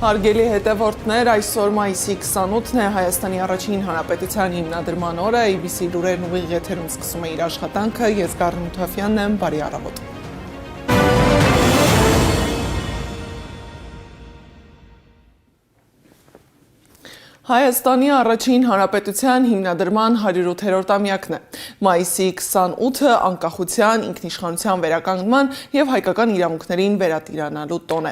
Հարգելի հետևորդներ, այսօր մայիսի 28-ն է Հայաստանի առաջին հանրապետության հիմնադրման օրը, ABC լուրերն ուղիղ եթերում սկսում է իր աշխատանքը, ես Գառնիկ Մութաֆյանն եմ, բարի առավոտ։ Հայաստանի առաջին հանրապետության հիմնադրման 108-րդ-ամյակն է։ Մայիսի 28-ը անկախության, ինքնիշխանության վերականգնման եւ հայկական իրավունքներին վերատիրանալու տոն է,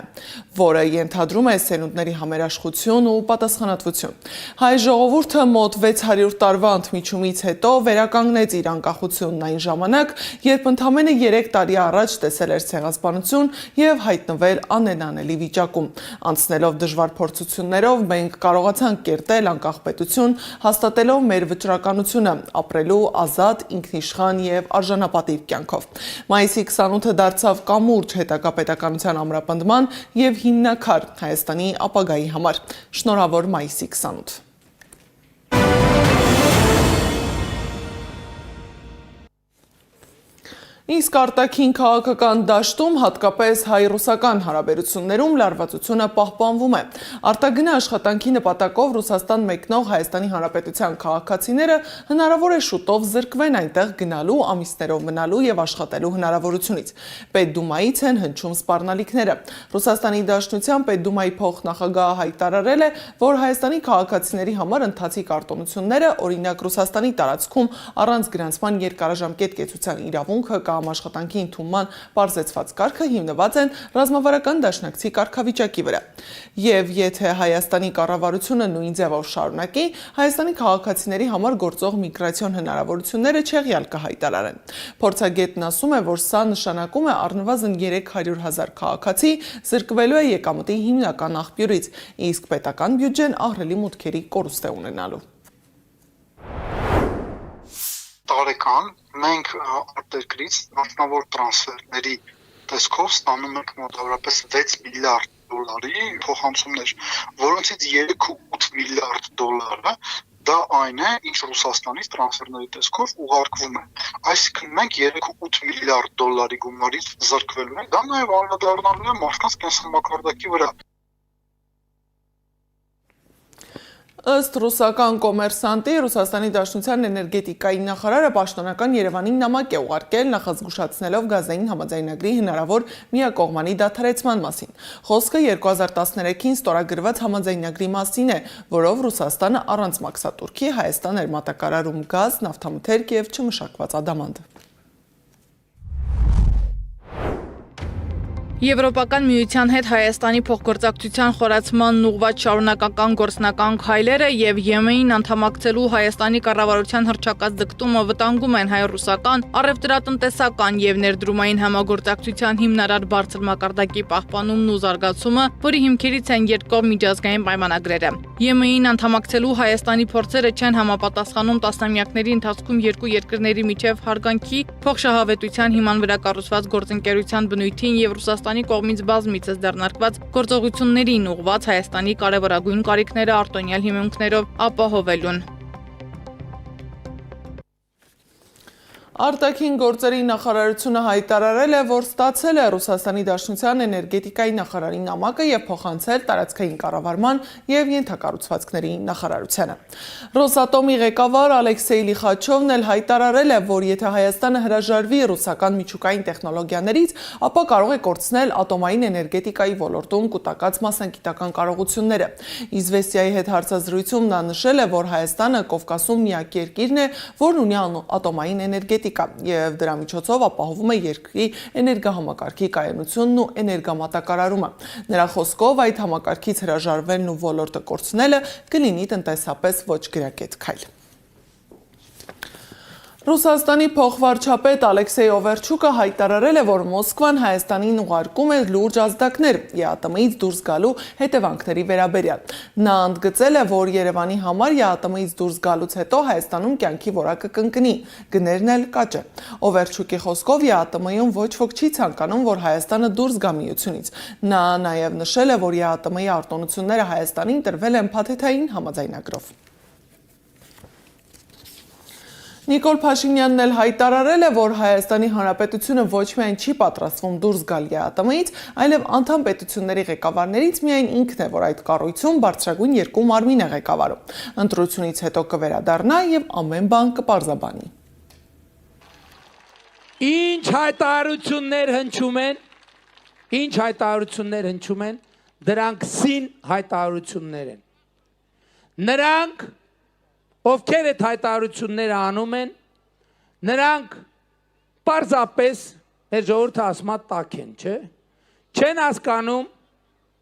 որը ենթադրում է սերունդների համերաշխություն ու պատասխանատվություն։ Հայ ժողովուրդը մոտ 600 տարվա ընդմիջումից հետո վերականգնեց իր անկախությունն այն ժամանակ, երբ ընդամենը 3 տարի առաջ տեսել էր ցեղասպանություն եւ հայտնվել անենանելի վիճակում։ Անցնելով դժվար փորձություններով մենք կարողացանք անկախ պետություն, հաստատելով մեր վճռականությունը, ապրելու ազատ, ինքնիշխան եւ արժանապատիվ կյանքով։ Մայիսի 28-ը դարձավ կամուրջ հետագա պետականության ամրապնդման եւ հիմնաքար Հայաստանի ապագայի համար։ Շնորհավոր մայիսի 28։ Իսկ արտաքին քաղաքական դաշտում, հատկապես հայ-ռուսական հարաբերություններում լարվածությունը պահպանվում է։ Արտագնա աշխատանքի նպատակով Ռուսաստան մեկնող Հայաստանի Հանրապետության քաղաքացիները հնարավոր է շուտով զրկվեն այնտեղ գնալու, ամիսներով մնալու եւ աշխատելու հնարավորությունից։ Պետդումայից են հնչում սպառնալիքները։ Ռուսաստանի Դաշնության Պետդումայի փոխնախագահը հայտարարել է, որ Հայաստանի քաղաքացիների համար ընթացիկ արտոնությունները, օրինակ Ռուսաստանի տարածքում առանց գրանցման երկարաժամկետ կեցության իրավունքը կամ աշխատանքի ընդունման պարզեցված կարգը հիմնված են ռազմավարական դաշնակցի կարգավիճակի վրա։ Եվ եթե Հայաստանի կառավարությունը նույն ձևով շարունակի, Հայաստանի քաղաքացիների համար գործող միգրացիոն հնարավորությունները չեղյալ կհայտարարեն։ Փորձագետն ասում է, որ սա նշանակում է առնվազն 300,000 քաղաքացի զրկվելու է եկամտի հիմնական աղբյուրից, իսկ պետական բյուջեն ահռելի մուտքերի կորուստ է ունենալու։ Տարեկան մենք արտերկրից մասնավոր տրանսֆերների տեսքով ստանում ենք մոտավորապես 6 միլիարդ դոլարի փոխանցումներ, որոնցից 3.8 միլիարդ դոլարը դա այն է, ինչ Ռուսաստանից տրանսֆերների տեսքով ուղարկվում է։ Այսինքն մենք 3.8 միլիարդ դոլարի գումարից զրկվելու ենք, դա նաև անդրադառնալու է մարդկանց կենսամակարդակի վրա։ Ըստ ռուսական կոմերսանտի, Ռուսաստանի Դաշնության էներգետիկայի նախարարը պաշտոնական Երևանին նամակ է ուղարկել նախազգուշացնելով գազային համաձայնագրի հնարավոր միակողմանի դադարեցման մասին։ Խոսքը 2013-ին ստորագրված համաձայնագրի մասին է, որով Ռուսաստանը առանց մաքսատուրքի Հայաստան էր մատակարարում գազ, նավթամթերք եւ չմշակված ադամանդ։ Եվրոպական միության հետ Հայաստանի փոխգործակցության խորացման ուղղված շարունակական գործնական քայլերը եւ ԵՄ-ին անդամակցելու Հայաստանի կառավարության հռչակած դգտումը վտանգում են հայ-ռուսական, առևտրատնտեսական եւ ներդրումային համագործակցության հիմնարար բարձր մակարդակի պահպանումն ու զարգացումը, որի հիմքերից են երկկողմ միջազգային պայմանագրերը։ ԵՄ-ին անդամակցելու Հայաստանի փորձերը չեն համապատասխանում տասնամյակների ընթացքում երկու երկրների միջև հարգանքի, փոխշահավետության հիման վրա կառուցված գործընկերության բնույթին եւ Ռուսաստանի կողմից բազմիցս ձեռնարկված գործողություններին ուղղված Հայաստանի կարևորագույն կարիքները արտոնյալ հիմունքներով ապահովելուն։ Արտաքին գործերի նախարարությունը հայտարարել է, որ ստացել է Ռուսաստանի Դաշնության էներգետիկայի նախարարի նամակը եւ փոխանցել տարածքային կառավարման եւ ենթակառուցվածքների նախարարությանը։ Ռոսատոմի ղեկավար Ալեքսեյ Լիխաչովն էլ հայտարարել է, որ եթե Հայաստանը հրաժարվի ռուսական միջուկային տեխնոլոգիաներից, ապա կարող է կորցնել ատոմային էներգետիկայի ոլորտում կուտակած մասնագիտական կարողությունները։ Իզվեստիայի հետ հարցազրույցում նա նշել է, որ Հայաստանը Կովկասում միակ երկիրն է, որն ունի ատոմային էներգետիկա եւ դրա միջոցով ապահովում է երկրի էներգահամակարգի կայունությունն ու էներգամատակարարումը։ Նրա խոսքով այդ համակարգից հրաժարվելն ու ոլորտը կորցնելը կլինի տնտեսապես ոչ գրակետ քայլ։ Ռուսաստանի փոխվարչապետ Ալեքսեյ Օվերչուկը հայտարարել է, որ Մոսկվան Հայաստանին ուղարկում է լուրջ ազդակներ ԵԱՏՄ-ից դուրս գալու հետևանքների վերաբերյալ։ Նա ընդգծել է, որ Երևանի համար ԵԱՏՄ-ից դուրս գալուց հետո Հայաստանում կյանքի որակը կընկնի, գներն էլ կաճը։ Օվերչուկի խոսքով ԵԱՏՄ-ում ոչ ոք չի ցանկանում, որ Հայաստանը դուրս գա միությունից։ Նա նաև նշել է, որ ԵԱՏՄ-ի արտոնությունները Հայաստանին տրվել են փաթեթային համաձայնագրով։ Նիկոլ Փաշինյանն էլ հայտարարել է, որ Հայաստանի Հանրապետությունը ոչ միայն չի պատրաստվում դուրս գալ ԵԱՏՄ-ից, այլև անդամ պետությունների ղեկավարներից միայն ինքն է, որ այդ կառույցում բարձրագույն երկու մարմին է ղեկավարում։ Ընտրությունից հետո կվերադառնա եւ ամեն բան կպարզաբանի։ Ինչ հայտարարություններ հնչում են, դրանք սին հայտարարություններ են։ Նրանք ովքեր այդ հայտարարությունները անում են, նրանք պարզապես մեր ժողովուրդը ասма տակ են, չէ՞։ Չեն հասկանում,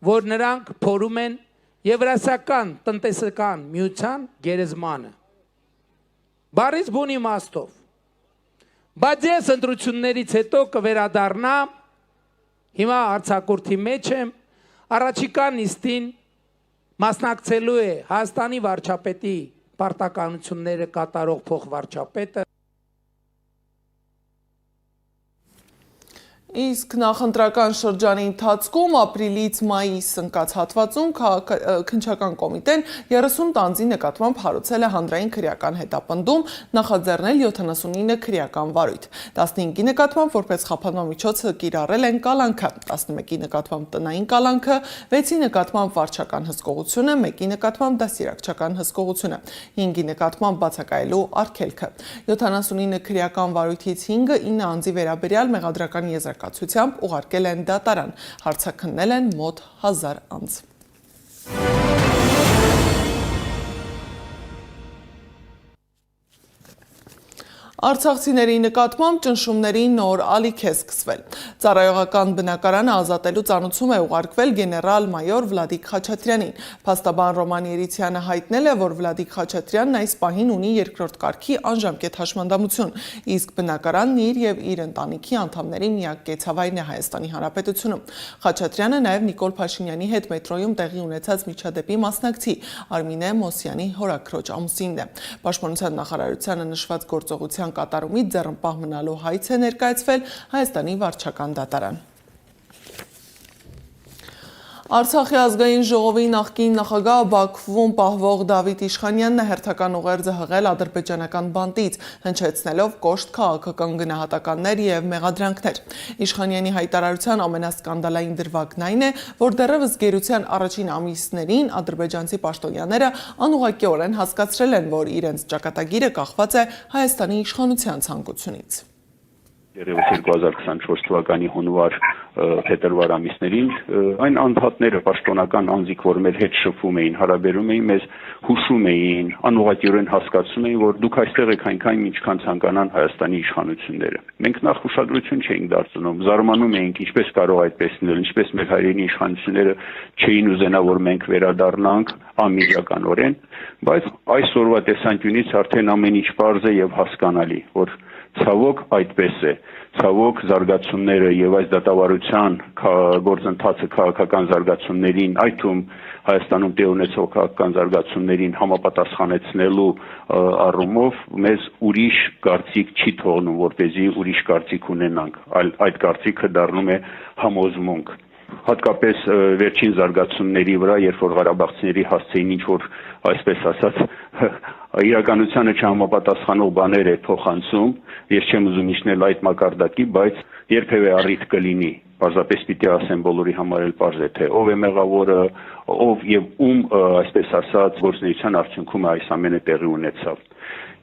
որ նրանք փորում են Եվրասիական տնտեսական միության գերեզմանը։ Բառից բուն իմաստով։ Բայց ես ընտրություններից հետո կվերադառնամ, հիմա արձակուրդի մեջ եմ, առաջիկա նիստին մասնակցելու է Հայաստանի վարչապետի պարտականությունները կատարող փոխվարչապետը։ Իսկ նախընտրական շրջանի ընթացքում ապրիլից մայիս ընկած հատվածում քննչական կոմիտեն 30 տանձի նկատմամբ հարուցել է հանրային քրեական հետապնդում, նախաձեռնել 79 քրեական վարույթ։ 15-ի նկատմամբ որպես խափանման միջոց կիրառել են կալանքը, 11-ի նկատմամբ տնային կալանքը, 6-ի նկատմամբ վարչական հսկողությունը, 1-ի նկատմամբ դաստիարակչական հսկողությունը, 5-ի նկատմամբ բացակայելու արգելքը։ 79 քրեական վարույթից 5-ը 9 անձի վերաբերյալ մեղադրական եզրակացությամբ ուղարկել են դատարան, հարցաքննել են մոտ 1000 անձ։ Արցախցիների նկատմամբ ճնշումների նոր ալիք է սկսվել։ Ծառայողական բնակարանը ազատելու ծանուցում է ուղարկվել գեներալ-մայոր Վլադիկ Խաչատրյանին։ Փաստաբան Ռոման Երիցյանը հայտնել է, որ Վլադիկ Խաչատրյանն այս պահին ունի երկրորդ կարգի անժամկետ հաշմանդամություն, իսկ բնակարանն իր եւ իր ընտանիքի անդամների միակ կեցավայրն է Հայաստանի Հանրապետությունում։ Խաչատրյանը նաեւ Նիկոլ Փաշինյանի հետ մետրոյում տեղի ունեցած միջադեպի մասնակցի Արմինե Մոսյանի հորաքրոջ ամուսինն է։ Պաշտպանության նախարարությանը նշված գործողության կատարումից ձեռնպահ մնալու հայց է ներկայացվել Հայաստանի վարչական դատարան։ Արցախի ազգային ժողովի նախկին նախագահ Բաքվում պահվող Դավիթ Իշխանյանն է հերթական ուղերձը հղել ադրբեջանական բանտից, հնչեցնելով կոշտ քաղաքական գնահատականներ եւ մեղադրանքներ։ Իշխանյանի հայտարարության ամենասկանդալային դրվագն այն է, որ դեռևս գերության առաջին ամիսներին ադրբեջանցի պաշտոնյաները անուղղակիորեն հասկացրել են, որ իրենց ճակատագիրը կախված է Հայաստանի իշխանության ցանկությունից։ Երևս 2024 թվականի հունվար-փետրվար ամիսներին այն անդհատները պաշտոնական անձիկ, որ մեր հետ շփվում էին, հարաբերում էին մեզ, հուշում էին, անուղղակիորեն հասկացում էին, որ դուք այստեղ եք այնքան ինչքան ցանկանան Հայաստանի իշխանությունները։ Մենք նախ ուշադրություն չէինք դարձնում, զարմանում էինք, ինչպես կարող այդպես լինել, ինչպես մեր հայրենի իշխանությունները չէին ուզենա, որ մենք վերադառնանք անմիջականորեն, բայց այսօրվա տեսանկյունից արդեն ամեն ինչ պարզ է եւ հասկանալի, որ ցավոք այդպես է, ցավոք զարգացումները եւ այս դատավարության գործընթացը քաղաքական զարգացումներին, այդ թվում Հայաստանում տեղ ունեցող քաղաքական զարգացումներին համապատասխանեցնելու առումով մեզ ուրիշ կարծիք չի թողնում, որպեսզի ուրիշ կարծիք ունենանք, այլ այդ կարծիքը դառնում է համոզմունք։ Հատկապես վերջին զարգացումների վրա, երբ որ ղարաբաղցիների հասցեին ինչ-որ, այսպես ասած, իրականությանը չհամապատասխանող բաներ է փոխանցում, ես չեմ ուզում իջնել այդ մակարդակի, բայց երբևէ առիթ կլինի, պարզապես պիտի ասեմ բոլորի համար էլ պարզ է, թե ով է մեղավորը, ով եւ ում, այսպես ասած, գործունեության արդյունքում այս ամենը տեղի ունեցավ։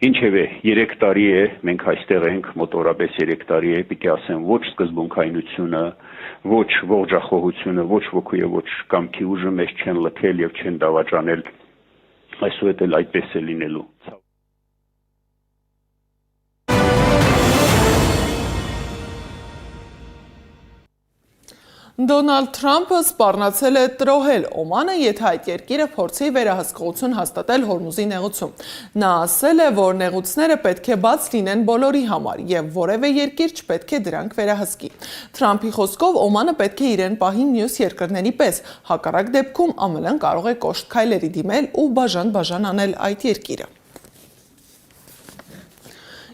Ինչևէ, 3 տարի է, մենք այստեղ ենք, մոտորապես 3 տարի է, պիտի ասեմ, ոչ սկզբունքայնությունը, ոչ ողջախոհությունը, ոչ ոգու եւ ոչ կամքի ուժը մեզ չեն լքել եւ չեն դավաճանել, այսուհետ էլ այդպես է լինելու։ Դոնալդ Թրամփը սպառնացել է տրոհել Օմանը, եթե այդ երկիրը փորձի վերահսկողություն հաստատել Հորմուզի նեղուցում։ Նա ասել է, որ նեղուցները պետք է բաց լինեն բոլորի համար եւ որևէ երկիր չպետք է դրանք վերահսկի։ Թրամփի խոսքով Օմանը պետք է իրեն պահի մյուս երկրների պես, հակառակ դեպքում ԱՄՆ-ն կարող է կոշտ քայլերի դիմել ու բաժան-բաժան անել այդ երկիրը։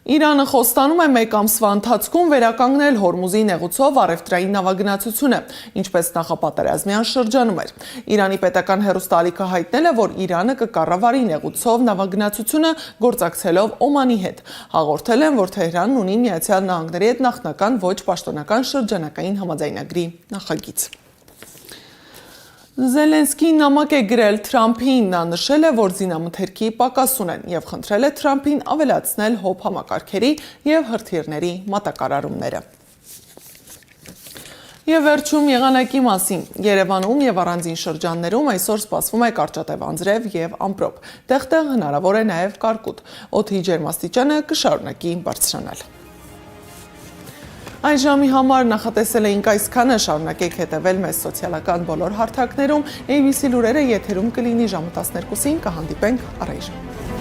Իրանը խոստանում է մեկ ամսվա ընթացքում վերականգնել Հորմուզի նեղուցով առևտրային նավագնացությունը, ինչպես նախապատերազմյան շրջանում էր։ Իրանի պետական հեռուստաալիքը հայտնել է, որ Իրանը կկառավարի նեղուցով նավագնացությունը գործակցելով Օմանի հետ։ Հաղորդել են, որ Թեհրանն ունի Միացյալ Նահանգների հետ նախնական ոչ պաշտոնական շրջանակային համաձայնագրի նախագիծ։ Զելենսկին նամակ է գրել Թրամփին, նա նշել է, որ զինամթերքի պակաս ունեն եւ խնդրել է Թրամփին ավելացնել հոբ համակարգերի եւ հրթիռների մատակարարումները։ Եվ վերջում եղանակի մասին։ Երևանում եւ առանձին շրջաններում այսօր սպասվում է կարճատև անձրև եւ ամպրոպ։ Տեղ-տեղ հնարավոր է նաեւ կարկուտ։ Օդի ջերմաստիճանը կշարունակի բարձրանալ։ Այս ժամի համար նախատեսել էինք այսքանը, շարունակեք հետևել մեզ սոցիալական բոլոր հարթակներում, ABC լուրերը եթերում կլինի ժամը 12-ին, կհանդիպենք առայժմ։